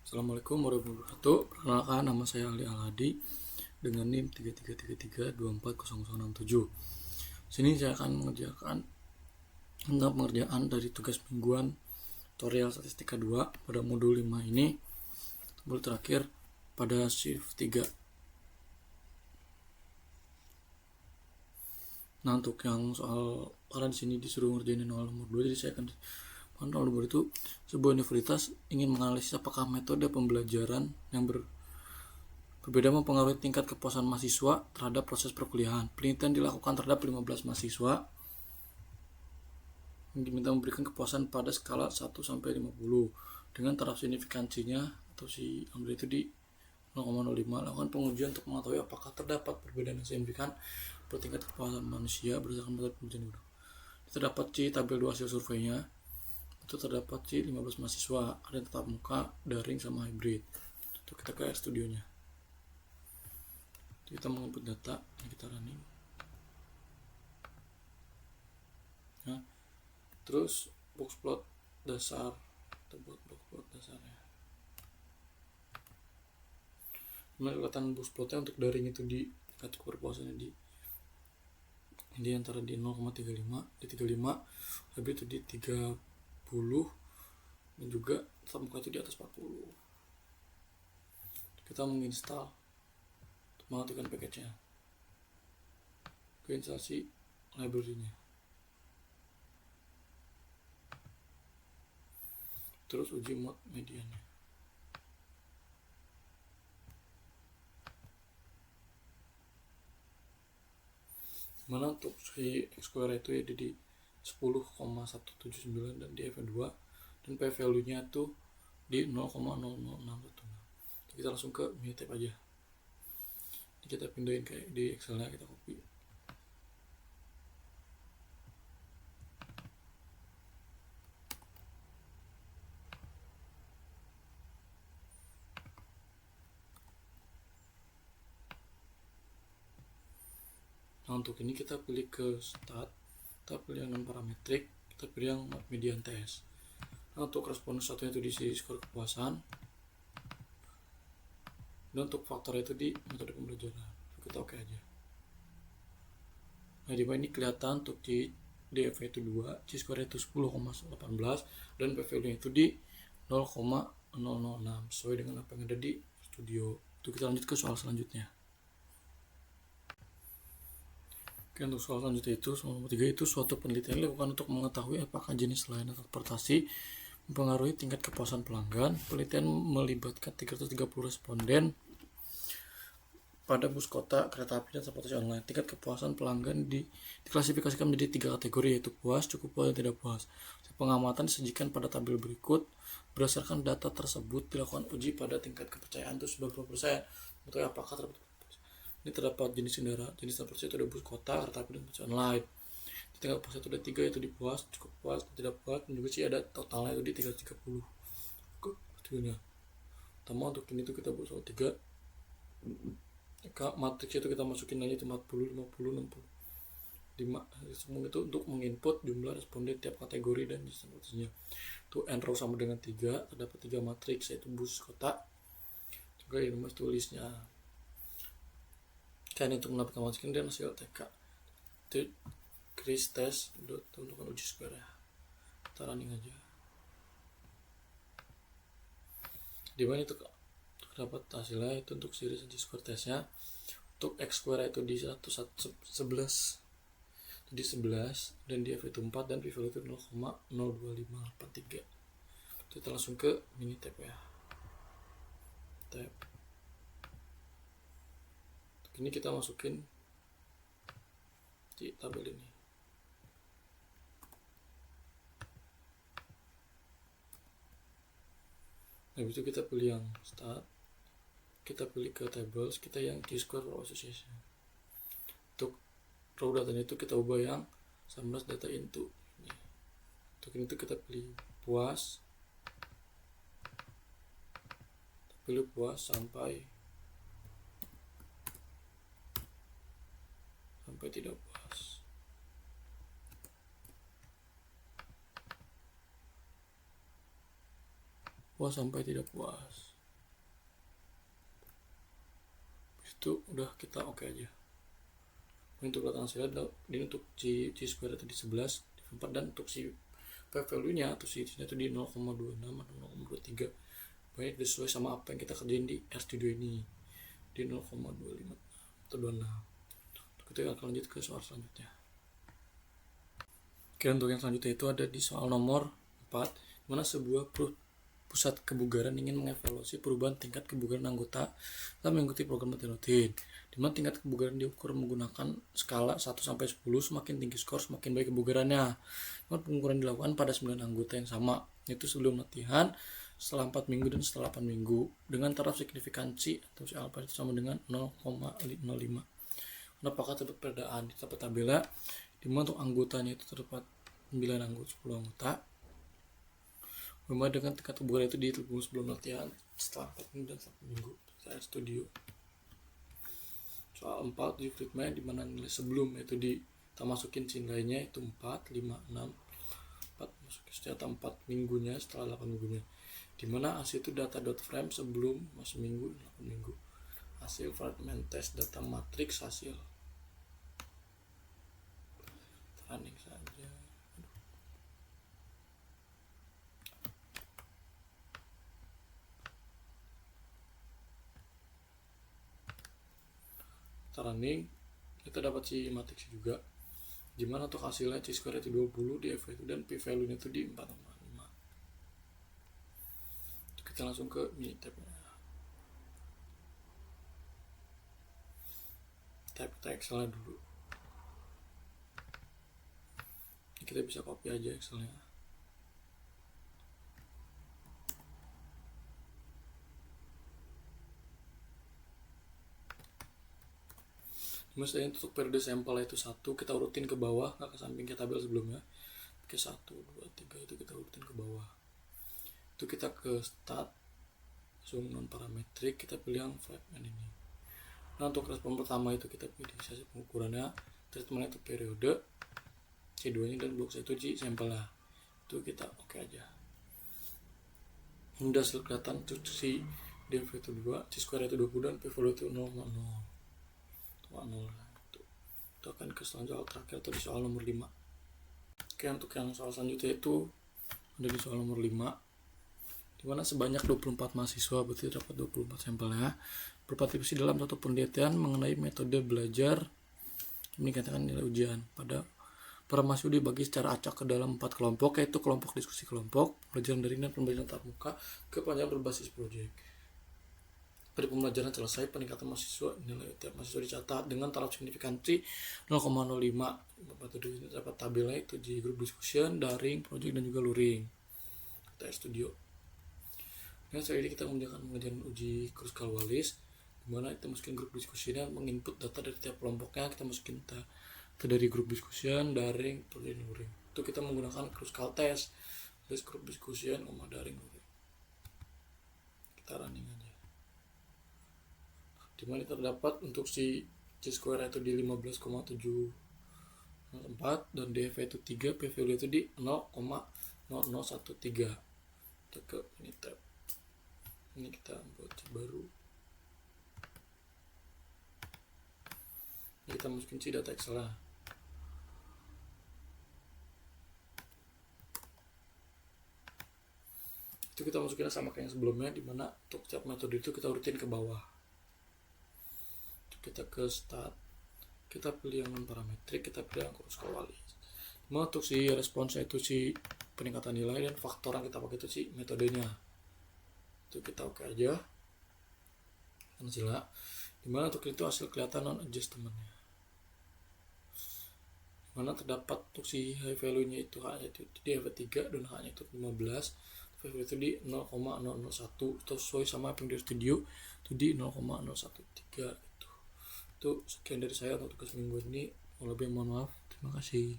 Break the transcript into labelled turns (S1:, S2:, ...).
S1: Assalamualaikum warahmatullahi wabarakatuh. Perkenalkan, nama saya Ali Alhadi dengan NIM 3333240067. Sini saya akan mengerjakan tentang pengerjaan dari tugas mingguan tutorial statistika 2 pada modul 5 ini, modul terakhir pada shift 3. Nah, untuk yang soal karena di sini disuruh ngerjain nol nomor 2, jadi saya akan nol nomor itu sebuah universitas ingin menganalisis apakah metode pembelajaran yang berbeda mempengaruhi tingkat kepuasan mahasiswa terhadap proses perkuliahan. Penelitian dilakukan terhadap 15 mahasiswa yang diminta memberikan kepuasan pada skala 1 sampai 50 dengan taraf signifikansinya atau si ambil itu di 0,05. Lakukan pengujian untuk mengetahui apakah terdapat perbedaan yang signifikan pada tingkat kepuasan manusia berdasarkan metode pengujian itu. Terdapat C tabel 2 hasil surveinya. Itu terdapat C 15 mahasiswa, ada yang tatap muka, daring sama hybrid. Itu kita ke RStudionya. Kita menginput data yang kita running. Nah, terus boxplot dasar, kita buat boxplot dasarnya. Kelihatan boxplotnya untuk daring itu di tingkat kepuasannya di antara di 0,35 di 35, hybrid itu di 30, dan juga tatap muka itu di atas 40. Kita menginstal untuk mengaktifkan package-nya, ke instalasi library-nya, terus uji mode medianya. Mana untuk si X-square itu ya di 10,179 dan di F2, dan P value nya itu di 0,0061. Kita langsung ke Minitab aja. Ini kita pindahin kayak di Excel nya, kita copy. Nah, untuk ini kita pilih ke start, kita pilih yang non parametrik, kita pilih yang median test. Nah, untuk respons satunya itu diisi skor kepuasan, dan untuk faktor itu di metode pembelajaran. Kita oke aja. Nah, di mana ini kelihatan untuk DF itu 2, C square itu 10,18, dan P value itu di 0,006 sesuai dengan apa yang ada di studio. Itu kita lanjut ke soal selanjutnya. Oke, untuk soal selanjutnya itu soal nomor 3 itu suatu penelitian dilakukan untuk mengetahui apakah jenis layanan transportasi mempengaruhi tingkat kepuasan pelanggan. Penelitian melibatkan 330 responden pada bus kota, kereta api, dan transportasi online. Tingkat kepuasan pelanggan diklasifikasikan menjadi 3 kategori, yaitu puas, cukup puas, dan tidak puas. Pengamatan disajikan pada tabel berikut. Berdasarkan data tersebut dilakukan uji pada tingkat kepercayaan itu 90%. Untuk apakah ini terdapat jenis kendaraan, jenis transportasi itu ada bus kota, kereta api, dan transportasi online. Di tingkat kepuasan itu ada 3, yaitu di puas, cukup puas, dan tidak puas, dan juga sih ada totalnya itu di 330. Studinya. Pertama untuk ini tuh kita buat soal 3. Matriks itu kita masukin aja itu 40, 50, 60. Semua itu untuk menginput jumlah responden tiap kategori dan jenis transportasinya. Itu n row sama dengan 3, terdapat 3 matriks, yaitu bus kota. Juga ini mas tulisnya. Kan untuk mendapatkan masukin dan hasil TK. Itu Chris test untuk uji square ya. Kita running aja. Di mana itu dapat hasilnya itu untuk series uji square testnya. Untuk X square itu di 11, jadi 11, dan di F itu 4, dan P value itu 0,02583. Kita langsung ke Minitab ya. Tab. Ini kita masukin di tabel ini. Habis itu kita pilih yang start, kita pilih ke tables, kita yang Q-square row association. Untuk row datanya itu kita ubah yang summarize data into ini. Untuk ini tuh kita pilih puas, pilih puas sampai tidak puas. Puas sampai tidak puas. Itu udah kita oke aja. Untuk kelihatan hasilnya ini untuk C square itu di 11 di 4, dan untuk si P value nya atau si itu di 0,26 atau 0,23, banyak sesuai sama apa yang kita kerjain di RStudio ini di 0,25 atau 26. Kita akan lanjut ke soal selanjutnya. Oke, untuk yang selanjutnya itu ada di soal nomor 4, mana sebuah pusat kebugaran ingin mengevaluasi perubahan tingkat kebugaran anggota dalam mengikuti program latihan rutin, di mana tingkat kebugaran diukur menggunakan skala 1-10, semakin tinggi skor semakin baik kebugarannya. Pengukuran dilakukan pada 9 anggota yang sama, yaitu sebelum latihan, setelah 4 minggu, dan setelah 8 minggu, dengan taraf signifikansi atau si alpha itu sama dengan 0,05. Apakah terdapat perbedaan? Terdapat tabelnya, di mana untuk anggotanya itu terdapat 9 anggota, 10 anggota. Memang dengan tingkat kebugaran itu dihitung sebelum latihan, setelah 4 minggu, dan 1 minggu. Saya studio. Soal 4 di treatment, di mana nilai sebelum itu kita masukin nilainya itu 4, 5, 6. 4 masukin setelah 4 minggunya, setelah 8 minggunya. Di mana hasil itu data.frame sebelum masuk minggu, 8 minggu. Hasil fragment test data matrix hasil. Running saja. Running, kita dapat si matrix juga, dimana untuk hasilnya C square itu 20, DF itu, dan P value nya itu di 4,5. Kita langsung ke Minitab nya. Kita Excel nya dulu. Ini kita bisa copy aja Excel nya. Misalnya untuk periode sampel itu 1, kita urutin ke bawah, nggak ke samping kayak tabel sebelumnya. Ke 1, 2, 3 itu kita urutin ke bawah. Itu kita ke start, langsung non parametrik, kita pilih yang fragment ini. Nah, untuk respon pertama itu kita pilih sesi pengukurannya, treatment itu periode, C2 nya, dan blok 1 G sampelnya. Itu kita oke aja. Udah kelihatan tuh si dv itu 2, C square itu 20, dan P value itu 0,0. Itu akan ke soal terakhir atau di soal nomor 5. Oke, untuk yang soal selanjutnya itu ada di soal nomor 5, dimana sebanyak 24 mahasiswa, berarti dapat 24 sampelnya, berpartisipasi dalam satu penelitian mengenai metode belajar meningkatkan nilai ujian. Para mahasiswa dibagi secara acak ke dalam 4 kelompok, yaitu kelompok diskusi kelompok, pembelajaran daring, dan pembelajaran tatap muka, ke pelajaran berbasis proyek. Pada pembelajaran selesai, peningkatan mahasiswa, nilai tiap mahasiswa dicatat dengan taraf signifikansi 0,05. Metode ini dapat tabelnya itu di grup discussion, daring, project, dan juga luring. Kita studio. Nah, setelah ini kita mengerjakan uji Kruskal-Wallis, dimana kita masukin grup diskusinya, menginput data dari tiap kelompoknya, kita masukin data dari grup discussion, daring, project, dan luring. Itu kita menggunakan Kruskal test, grup discussion, daring, luring. Kita running aja. Dimana terdapat untuk si C square itu di 15,7 4 dan DF itu 3, P value itu di 0,0013. Kita ke ini tab. Ini kita buat baru. Ini kita masukin si data Excel lah. Itu kita masukin sama kayak yang sebelumnya, dimana untuk setiap metode itu kita urutin ke bawah. Kita ke start, kita pilih yang non parametrik, kita pilih yang Kruskal-Wallis. Nah, untuk si responsnya itu si peningkatan nilai, dan faktor yang kita pakai itu si metodenya. Itu kita oke aja. Hasilnya, dimana untuk itu hasil kelihatan non adjustmentnya. Dimana terdapat untuk si high value-nya itu hanya itu di F3 dan hanya itu 15. Value itu di 0,001, itu sesuai sama apa yang di studio itu di 0,013. Itu sekian dari saya untuk tugas minggu ini. Kalau lebih mohon maaf. Terima kasih.